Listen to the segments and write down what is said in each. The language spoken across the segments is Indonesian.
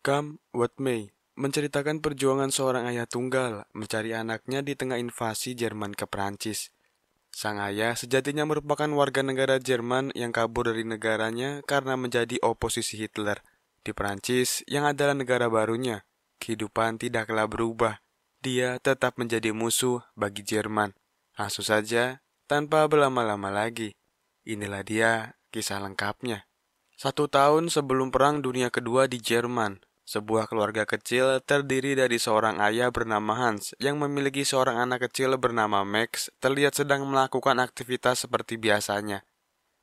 Come What May menceritakan perjuangan seorang ayah tunggal mencari anaknya di tengah invasi Jerman ke Prancis. Sang ayah sejatinya merupakan warga negara Jerman yang kabur dari negaranya karena menjadi oposisi Hitler. Di Prancis yang adalah negara barunya, kehidupan tidaklah berubah. Dia tetap menjadi musuh bagi Jerman. Langsung saja, tanpa berlama-lama lagi. Inilah dia kisah lengkapnya. 1 tahun sebelum Perang Dunia Kedua di Jerman, sebuah keluarga kecil terdiri dari seorang ayah bernama Hans yang memiliki seorang anak kecil bernama Max terlihat sedang melakukan aktivitas seperti biasanya.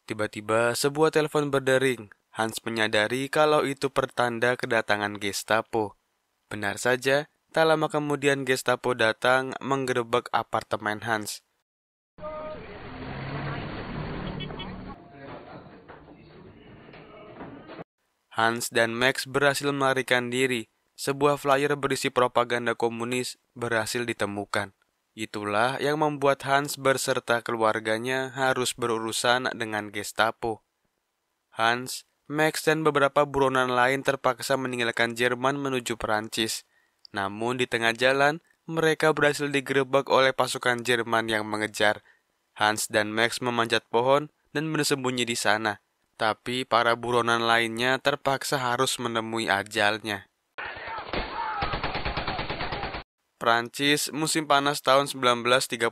Tiba-tiba sebuah telepon berdering. Hans menyadari kalau itu pertanda kedatangan Gestapo. Benar saja, tak lama kemudian Gestapo datang menggerebek apartemen Hans. Hans dan Max berhasil melarikan diri. Sebuah flyer berisi propaganda komunis berhasil ditemukan. Itulah yang membuat Hans berserta keluarganya harus berurusan dengan Gestapo. Hans, Max, dan beberapa buronan lain terpaksa meninggalkan Jerman menuju Perancis. Namun di tengah jalan, mereka berhasil digerebek oleh pasukan Jerman yang mengejar. Hans dan Max memanjat pohon dan bersembunyi di sana. Tapi para buronan lainnya terpaksa harus menemui ajalnya. Prancis, musim panas tahun 1939.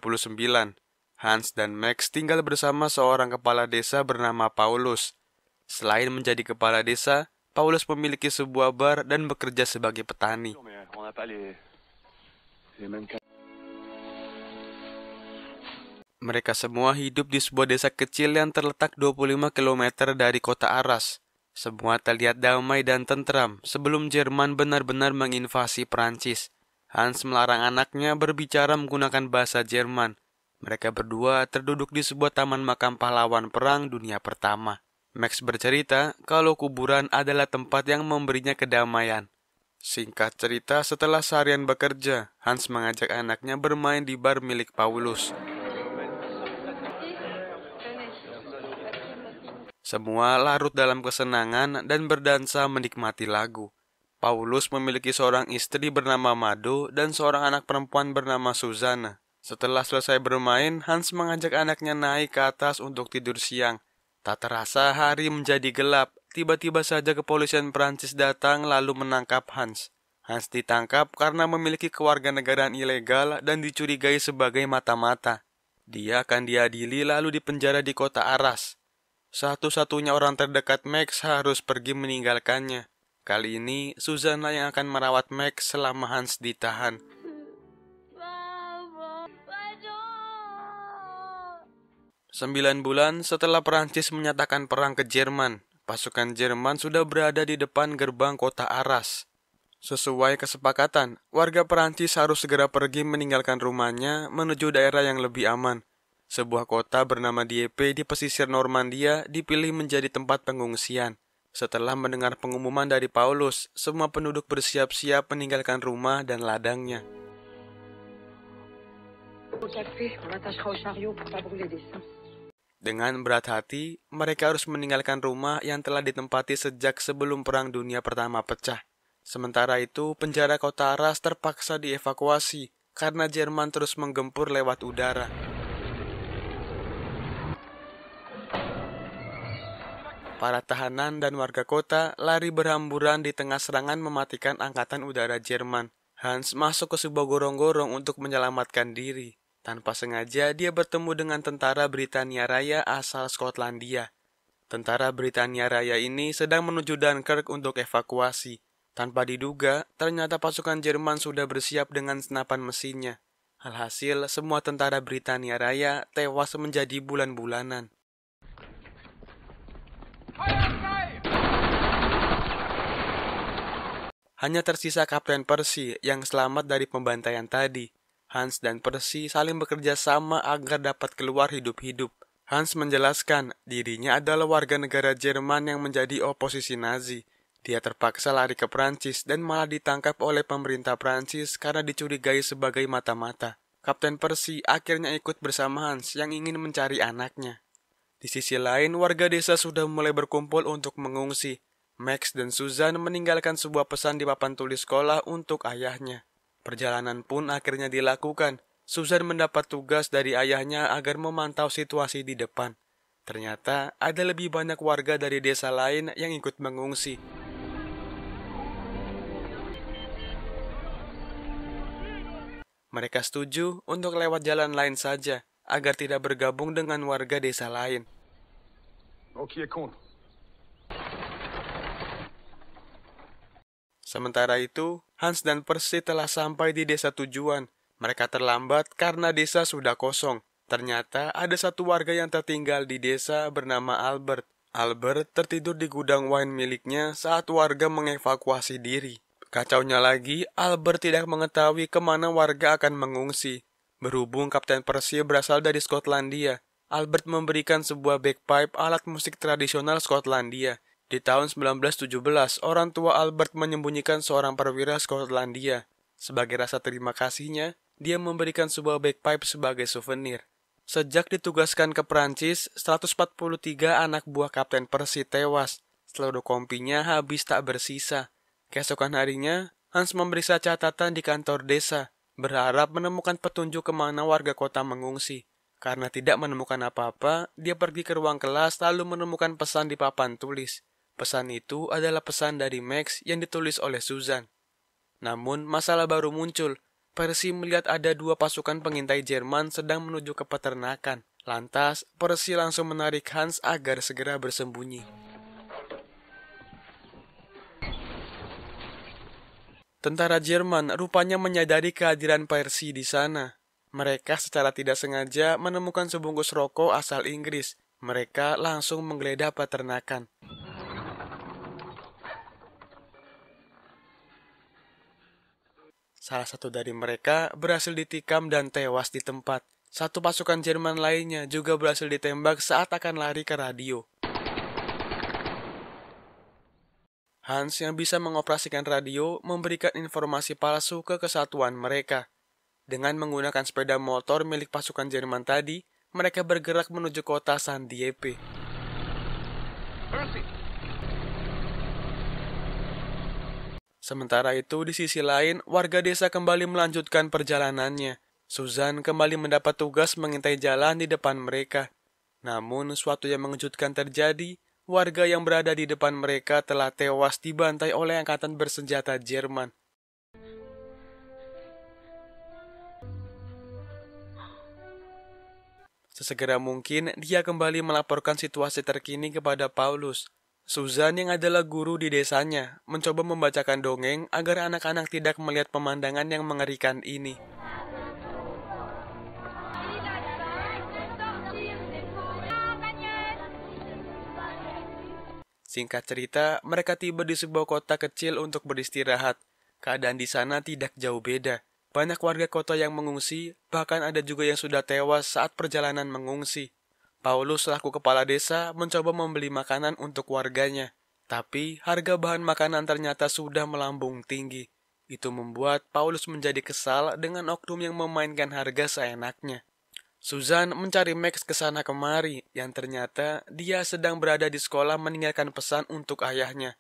Hans dan Max tinggal bersama seorang kepala desa bernama Paulus. Selain menjadi kepala desa, Paulus memiliki sebuah bar dan bekerja sebagai petani. Mereka semua hidup di sebuah desa kecil yang terletak 25 km dari kota Arras. Semua terlihat damai dan tentram sebelum Jerman benar-benar menginvasi Prancis. Hans melarang anaknya berbicara menggunakan bahasa Jerman. Mereka berdua terduduk di sebuah taman makam pahlawan Perang Dunia Pertama. Max bercerita kalau kuburan adalah tempat yang memberinya kedamaian. Singkat cerita, setelah seharian bekerja, Hans mengajak anaknya bermain di bar milik Paulus. Semua larut dalam kesenangan dan berdansa menikmati lagu. Paulus memiliki seorang istri bernama Mado dan seorang anak perempuan bernama Susanna. Setelah selesai bermain, Hans mengajak anaknya naik ke atas untuk tidur siang. Tak terasa hari menjadi gelap. Tiba-tiba saja kepolisian Prancis datang lalu menangkap Hans. Hans ditangkap karena memiliki kewarganegaraan ilegal dan dicurigai sebagai mata-mata. Dia akan diadili lalu dipenjara di kota Arras. Satu-satunya orang terdekat Max harus pergi meninggalkannya. Kali ini, Susanna yang akan merawat Max selama Hans ditahan. Sembilan bulan setelah Perancis menyatakan perang ke Jerman, pasukan Jerman sudah berada di depan gerbang kota Arras. Sesuai kesepakatan, warga Perancis harus segera pergi meninggalkan rumahnya menuju daerah yang lebih aman. Sebuah kota bernama Dieppe di pesisir Normandia dipilih menjadi tempat pengungsian. Setelah mendengar pengumuman dari Paulus, semua penduduk bersiap-siap meninggalkan rumah dan ladangnya. Dengan berat hati, mereka harus meninggalkan rumah yang telah ditempati sejak sebelum Perang Dunia Pertama pecah. Sementara itu, penjara kota Arras terpaksa dievakuasi karena Jerman terus menggempur lewat udara. Para tahanan dan warga kota lari berhamburan di tengah serangan mematikan angkatan udara Jerman. Hans masuk ke sebuah gorong-gorong untuk menyelamatkan diri. Tanpa sengaja, dia bertemu dengan tentara Britania Raya asal Skotlandia. Tentara Britania Raya ini sedang menuju Dunkirk untuk evakuasi. Tanpa diduga, ternyata pasukan Jerman sudah bersiap dengan senapan mesinnya. Alhasil, semua tentara Britania Raya tewas menjadi bulan-bulanan. Hanya tersisa Kapten Percy yang selamat dari pembantaian tadi. Hans dan Percy saling bekerja sama agar dapat keluar hidup-hidup. Hans menjelaskan dirinya adalah warga negara Jerman yang menjadi oposisi Nazi. Dia terpaksa lari ke Prancis dan malah ditangkap oleh pemerintah Prancis karena dicurigai sebagai mata-mata. Kapten Percy akhirnya ikut bersama Hans yang ingin mencari anaknya. Di sisi lain, warga desa sudah mulai berkumpul untuk mengungsi. Max dan Susan meninggalkan sebuah pesan di papan tulis sekolah untuk ayahnya. Perjalanan pun akhirnya dilakukan. Susan mendapat tugas dari ayahnya agar memantau situasi di depan. Ternyata ada lebih banyak warga dari desa lain yang ikut mengungsi. Mereka setuju untuk lewat jalan lain saja, agar tidak bergabung dengan warga desa lain. Sementara itu, Hans dan Percy telah sampai di desa tujuan. Mereka terlambat karena desa sudah kosong. Ternyata ada satu warga yang tertinggal di desa bernama Albert. Albert tertidur di gudang wine miliknya saat warga mengevakuasi diri. Kacaunya lagi, Albert tidak mengetahui kemana warga akan mengungsi. Berhubung Kapten Percy berasal dari Skotlandia, Albert memberikan sebuah bagpipe alat musik tradisional Skotlandia. Di tahun 1917, orang tua Albert menyembunyikan seorang perwira Skotlandia. Sebagai rasa terima kasihnya, dia memberikan sebuah bagpipe sebagai souvenir. Sejak ditugaskan ke Prancis, 143 anak buah Kapten Percy tewas. Seluruh kompinya habis tak bersisa. Keesokan harinya, Hans memeriksa catatan di kantor desa, berharap menemukan petunjuk kemana warga kota mengungsi. Karena tidak menemukan apa-apa, dia pergi ke ruang kelas lalu menemukan pesan di papan tulis. Pesan itu adalah pesan dari Max yang ditulis oleh Susan. Namun, masalah baru muncul. Percy melihat ada 2 pasukan pengintai Jerman sedang menuju ke peternakan. Lantas, Percy langsung menarik Hans agar segera bersembunyi. Tentara Jerman rupanya menyadari kehadiran Percy di sana. Mereka secara tidak sengaja menemukan sebungkus rokok asal Inggris. Mereka langsung menggeledah peternakan. Salah satu dari mereka berhasil ditikam dan tewas di tempat. Satu pasukan Jerman lainnya juga berhasil ditembak saat akan lari ke radio. Hans yang bisa mengoperasikan radio memberikan informasi palsu ke kesatuan mereka. Dengan menggunakan sepeda motor milik pasukan Jerman tadi, mereka bergerak menuju kota San Dieppe. Sementara itu, di sisi lain, warga desa kembali melanjutkan perjalanannya. Susan kembali mendapat tugas mengintai jalan di depan mereka. Namun, sesuatu yang mengejutkan terjadi. Warga yang berada di depan mereka telah tewas dibantai oleh angkatan bersenjata Jerman. Sesegera mungkin, dia kembali melaporkan situasi terkini kepada Paulus. Susan yang adalah guru di desanya, mencoba membacakan dongeng agar anak-anak tidak melihat pemandangan yang mengerikan ini. Singkat cerita, mereka tiba di sebuah kota kecil untuk beristirahat. Keadaan di sana tidak jauh beda. Banyak warga kota yang mengungsi, bahkan ada juga yang sudah tewas saat perjalanan mengungsi. Paulus selaku kepala desa mencoba membeli makanan untuk warganya. Tapi harga bahan makanan ternyata sudah melambung tinggi. Itu membuat Paulus menjadi kesal dengan oknum yang memainkan harga seenaknya. Susan mencari Max ke sana kemari, yang ternyata dia sedang berada di sekolah meninggalkan pesan untuk ayahnya.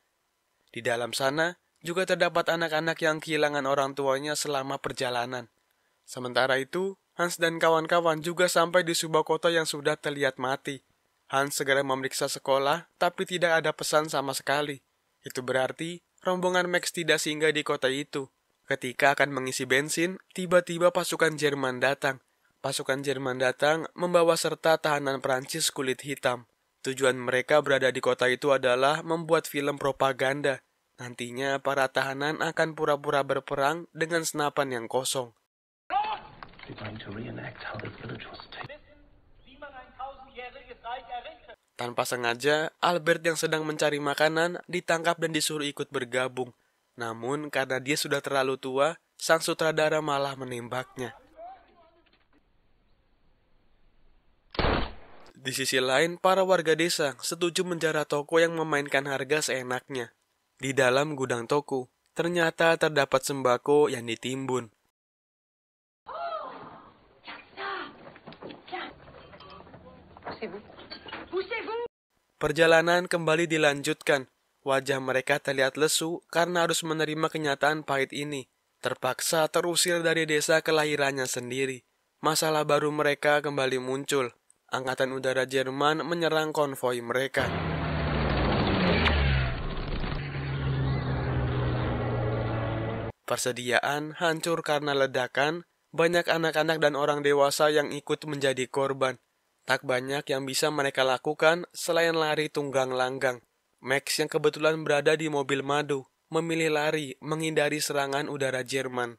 Di dalam sana juga terdapat anak-anak yang kehilangan orang tuanya selama perjalanan. Sementara itu, Hans dan kawan-kawan juga sampai di sebuah kota yang sudah terlihat mati. Hans segera memeriksa sekolah, tapi tidak ada pesan sama sekali. Itu berarti rombongan Max tidak singgah di kota itu. Ketika akan mengisi bensin, tiba-tiba pasukan Jerman datang. Pasukan Jerman datang membawa serta tahanan Prancis kulit hitam. Tujuan mereka berada di kota itu adalah membuat film propaganda. Nantinya para tahanan akan pura-pura berperang dengan senapan yang kosong. Tanpa sengaja, Albert yang sedang mencari makanan ditangkap dan disuruh ikut bergabung. Namun karena dia sudah terlalu tua, sang sutradara malah menembaknya. Di sisi lain, para warga desa setuju menjara toko yang memainkan harga seenaknya. Di dalam gudang toko, ternyata terdapat sembako yang ditimbun. Perjalanan kembali dilanjutkan. Wajah mereka terlihat lesu karena harus menerima kenyataan pahit ini. Terpaksa terusir dari desa kelahirannya sendiri. Masalah baru mereka kembali muncul. Angkatan Udara Jerman menyerang konvoi mereka. Persediaan hancur karena ledakan. Banyak anak-anak dan orang dewasa yang ikut menjadi korban. Tak banyak yang bisa mereka lakukan selain lari tunggang langgang. Max yang kebetulan berada di mobil madu memilih lari menghindari serangan udara Jerman.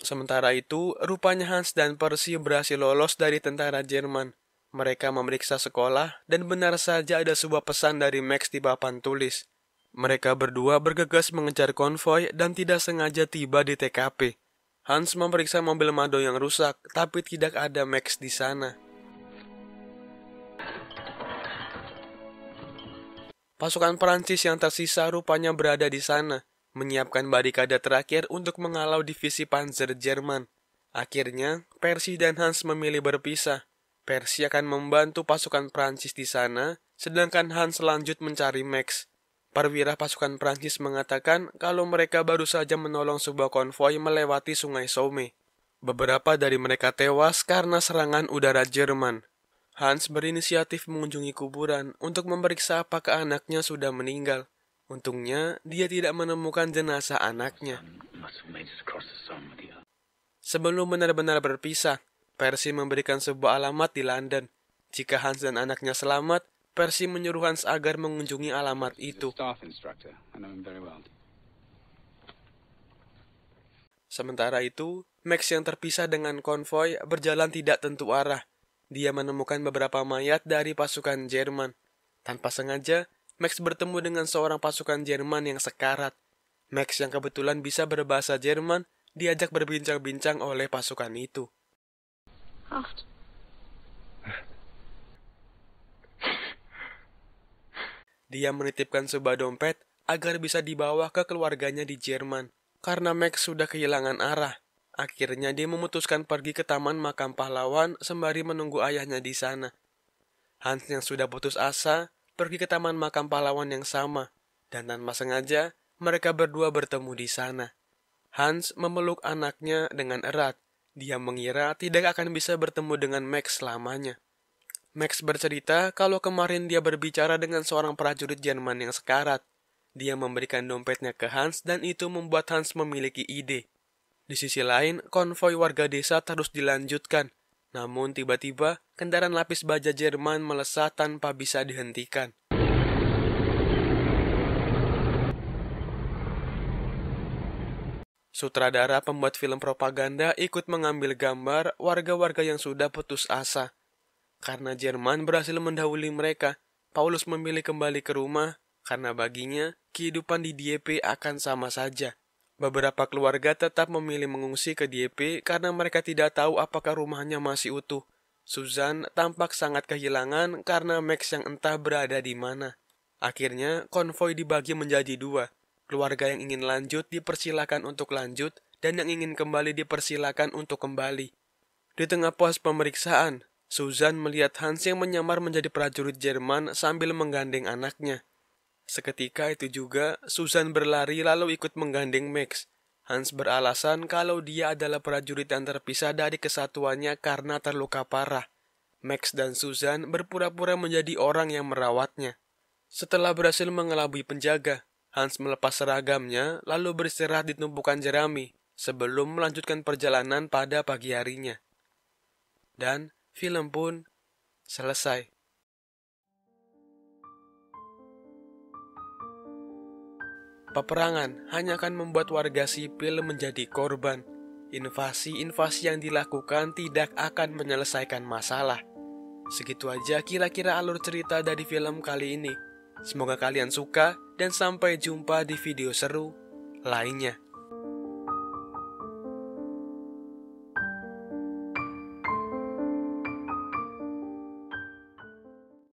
Sementara itu, rupanya Hans dan Percy berhasil lolos dari tentara Jerman. Mereka memeriksa sekolah dan benar saja ada sebuah pesan dari Max di papan tulis. Mereka berdua bergegas mengejar konvoi dan tidak sengaja tiba di TKP. Hans memeriksa mobil Mado yang rusak, tapi tidak ada Max di sana. Pasukan Prancis yang tersisa rupanya berada di sana, menyiapkan barikade terakhir untuk menghalau divisi Panzer Jerman. Akhirnya, Percy dan Hans memilih berpisah. Percy akan membantu pasukan Prancis di sana, sedangkan Hans lanjut mencari Max. Perwira pasukan Prancis mengatakan kalau mereka baru saja menolong sebuah konvoi melewati sungai Somme. Beberapa dari mereka tewas karena serangan udara Jerman. Hans berinisiatif mengunjungi kuburan untuk memeriksa apakah anaknya sudah meninggal. Untungnya, dia tidak menemukan jenazah anaknya. Sebelum benar-benar berpisah, Percy memberikan sebuah alamat di London. Jika Hans dan anaknya selamat, Percy menyuruh Hans agar mengunjungi alamat itu. Sementara itu, Max yang terpisah dengan konvoi berjalan tidak tentu arah. Dia menemukan beberapa mayat dari pasukan Jerman. Tanpa sengaja, Max bertemu dengan seorang pasukan Jerman yang sekarat. Max yang kebetulan bisa berbahasa Jerman diajak berbincang-bincang oleh pasukan itu. Dia menitipkan sebuah dompet agar bisa dibawa ke keluarganya di Jerman. Karena Max sudah kehilangan arah, akhirnya dia memutuskan pergi ke Taman Makam Pahlawan sembari menunggu ayahnya di sana. Hans yang sudah putus asa pergi ke Taman Makam Pahlawan yang sama, dan tanpa sengaja mereka berdua bertemu di sana. Hans memeluk anaknya dengan erat. Dia mengira tidak akan bisa bertemu dengan Max selamanya. Max bercerita kalau kemarin dia berbicara dengan seorang prajurit Jerman yang sekarat. Dia memberikan dompetnya ke Hans dan itu membuat Hans memiliki ide. Di sisi lain, konvoi warga desa terus dilanjutkan. Namun tiba-tiba, kendaraan lapis baja Jerman melesat tanpa bisa dihentikan. Sutradara pembuat film propaganda ikut mengambil gambar warga-warga yang sudah putus asa. Karena Jerman berhasil mendahului mereka, Paulus memilih kembali ke rumah karena baginya kehidupan di Dieppe akan sama saja. Beberapa keluarga tetap memilih mengungsi ke Dieppe karena mereka tidak tahu apakah rumahnya masih utuh. Susan tampak sangat kehilangan karena Max yang entah berada di mana. Akhirnya, konvoi dibagi menjadi dua. Keluarga yang ingin lanjut dipersilakan untuk lanjut dan yang ingin kembali dipersilakan untuk kembali. Di tengah pos pemeriksaan, Susan melihat Hans yang menyamar menjadi prajurit Jerman sambil menggandeng anaknya. Seketika itu juga, Susan berlari lalu ikut menggandeng Max. Hans beralasan kalau dia adalah prajurit yang terpisah dari kesatuannya karena terluka parah. Max dan Susan berpura-pura menjadi orang yang merawatnya. Setelah berhasil mengelabui penjaga, Hans melepas seragamnya lalu beristirahat di tumpukan jerami sebelum melanjutkan perjalanan pada pagi harinya. Dan film pun selesai. Peperangan hanya akan membuat warga sipil menjadi korban. Invasi-invasi yang dilakukan tidak akan menyelesaikan masalah. Segitu aja kira-kira alur cerita dari film kali ini. Semoga kalian suka dan sampai jumpa di video seru lainnya.